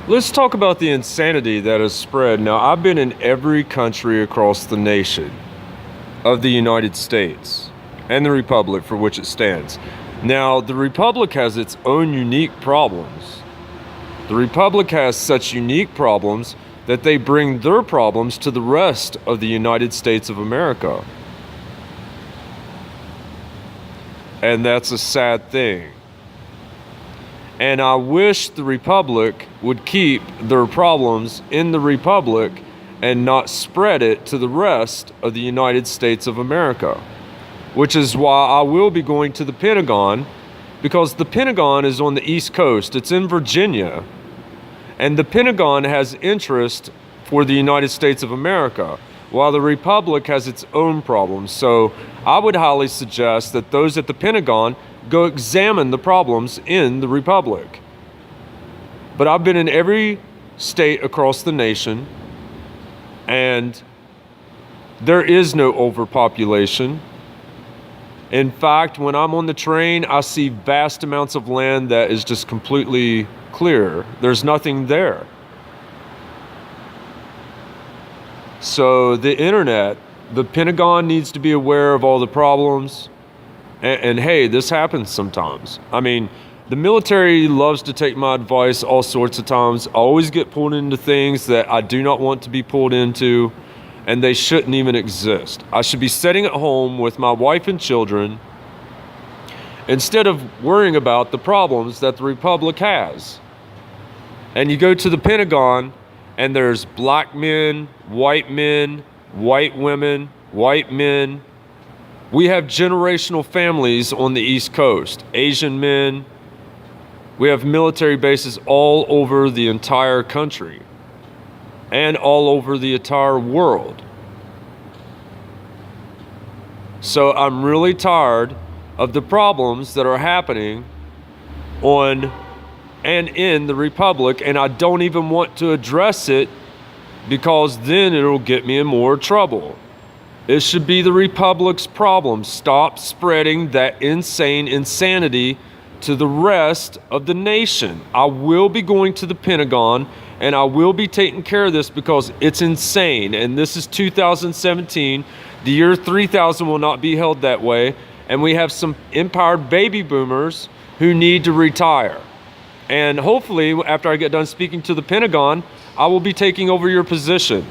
Let's talk about the insanity that has spread. Now, I've been in every country across the nation of the United States and the Republic for which it stands. Now, the Republic has its own unique problems. The Republic has such unique problems that they bring their problems to the rest of the United States of America. And that's a sad thing. And I wish the Republic would keep their problems in the Republic and not spread it to the rest of the United States of America. Which is why I will be going to the Pentagon, because the Pentagon is on the East Coast. It's in Virginia. And the Pentagon has interest for the United States of America, while the Republic has its own problems. So I would highly suggest that those at the Pentagon go examine the problems in the Republic. But I've been in every state across the nation, and there is no overpopulation. In fact, when I'm on the train, I see vast amounts of land that is just completely clear. There's nothing there. So the internet, the Pentagon needs to be aware of all the problems. And hey, this happens sometimes. I mean, the military loves to take my advice all sorts of times. I always get pulled into things that I do not want to be pulled into, and they shouldn't even exist. I should be sitting at home with my wife and children instead of worrying about the problems that the Republic has. And you go to the Pentagon, and there's black men, white women, white men. We have generational families on the East Coast, Asian men. We have military bases all over the entire country and all over the entire world. So I'm really tired of the problems that are happening on and in the Republic, and I don't even want to address it because then it'll get me in more trouble. It should be the Republic's problem. Stop spreading that insane insanity to the rest of the nation. I will be going to the Pentagon, and I will be taking care of this because it's insane. And this is 2017. The year 3000 will not be held that way. And we have some empowered baby boomers who need to retire. And hopefully, after I get done speaking to the Pentagon, I will be taking over your position.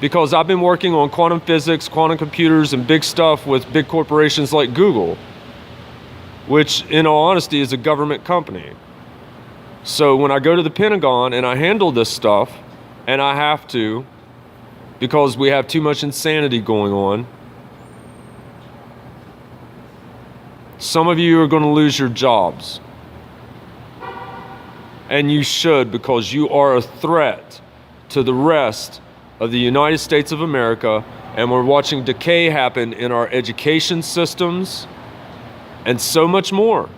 Because I've been working on quantum physics, quantum computers, and big stuff with big corporations like Google, which in all honesty is a government company. So when I go to the Pentagon and I handle this stuff, and I have to, because we have too much insanity going on, some of you are going to lose your jobs. And you should, because you are a threat to the rest of the United States of America, and we're watching decay happen in our education systems and so much more.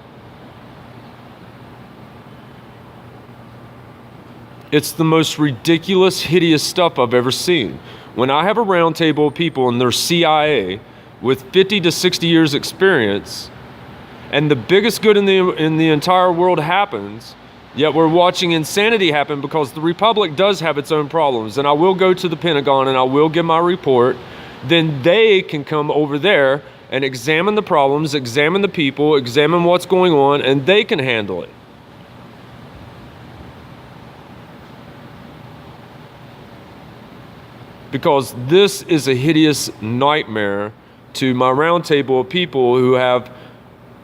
It's the most ridiculous, hideous stuff I've ever seen. When I have a round table of people and they're CIA with 50 to 60 years experience, and the biggest good in the entire world happens, yet we're watching insanity happen because the Republic does have its own problems. And I will go to the Pentagon and I will give my report. Then they can come over there and examine the problems, examine the people, examine what's going on, and they can handle it. Because this is a hideous nightmare to my round table of people who have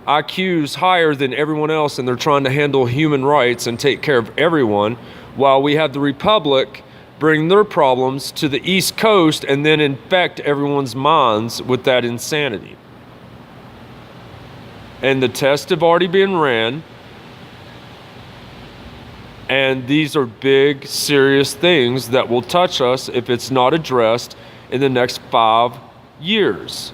IQs higher than everyone else, and they're trying to handle human rights and take care of everyone, while we have the Republic bring their problems to the East Coast and then infect everyone's minds with that insanity. And the tests have already been ran, and these are big, serious things that will touch us if it's not addressed in the next 5 years.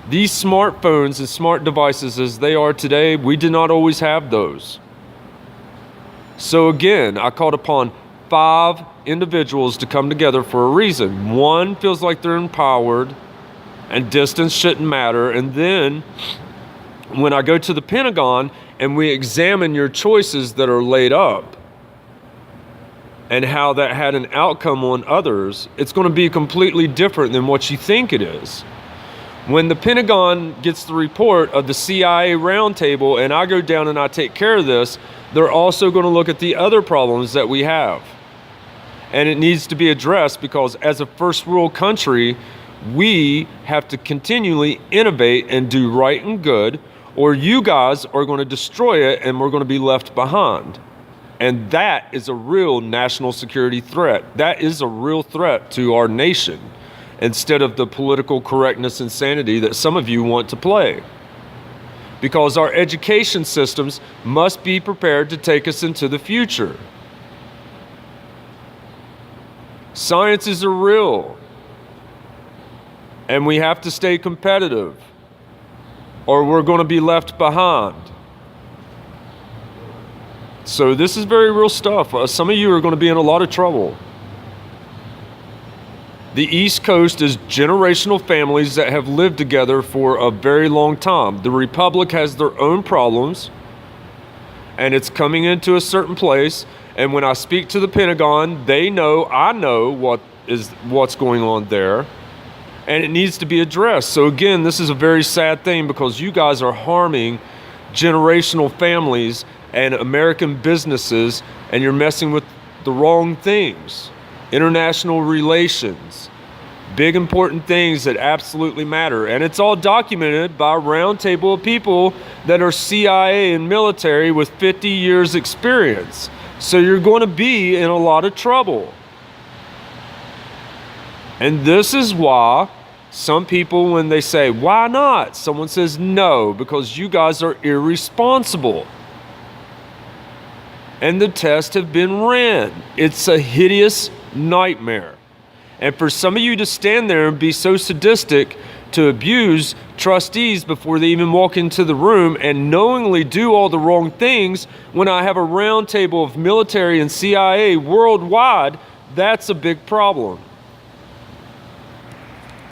These smartphones and smart devices as they are today, we did not always have those. So again, I called upon 5 individuals to come together for a reason. One feels like they're empowered and distance shouldn't matter. And then when I go to the Pentagon and we examine your choices that are laid up, and how that had an outcome on others, it's going to be completely different than what you think it is. When the Pentagon gets the report of the CIA roundtable and I go down and I take care of this, they're also going to look at the other problems that we have. And it needs to be addressed because as a first world country, we have to continually innovate and do right and good, or you guys are going to destroy it and we're going to be left behind. And that is a real national security threat. That is a real threat to our nation, instead of the political correctness insanity that some of you want to play. Because our education systems must be prepared to take us into the future. Sciences are real. And we have to stay competitive, or we're going to be left behind. So this is very real stuff. Some of you are going to be in a lot of trouble. The East Coast is generational families that have lived together for a very long time. The Republic has their own problems, and it's coming into a certain place. And when I speak to the Pentagon, they know, I know what's going on there, and it needs to be addressed. So again, this is a very sad thing because you guys are harming generational families and American businesses, and you're messing with the wrong things. International relations, big important things that absolutely matter. And it's all documented by a round table of people that are CIA and military with 50 years experience. So you're going to be in a lot of trouble. And this is why some people, when they say, why not? Someone says no, because you guys are irresponsible. And the tests have been ran. It's a hideous nightmare. And for some of you to stand there and be so sadistic to abuse trustees before they even walk into the room and knowingly do all the wrong things, when I have a round table of military and CIA worldwide, that's a big problem.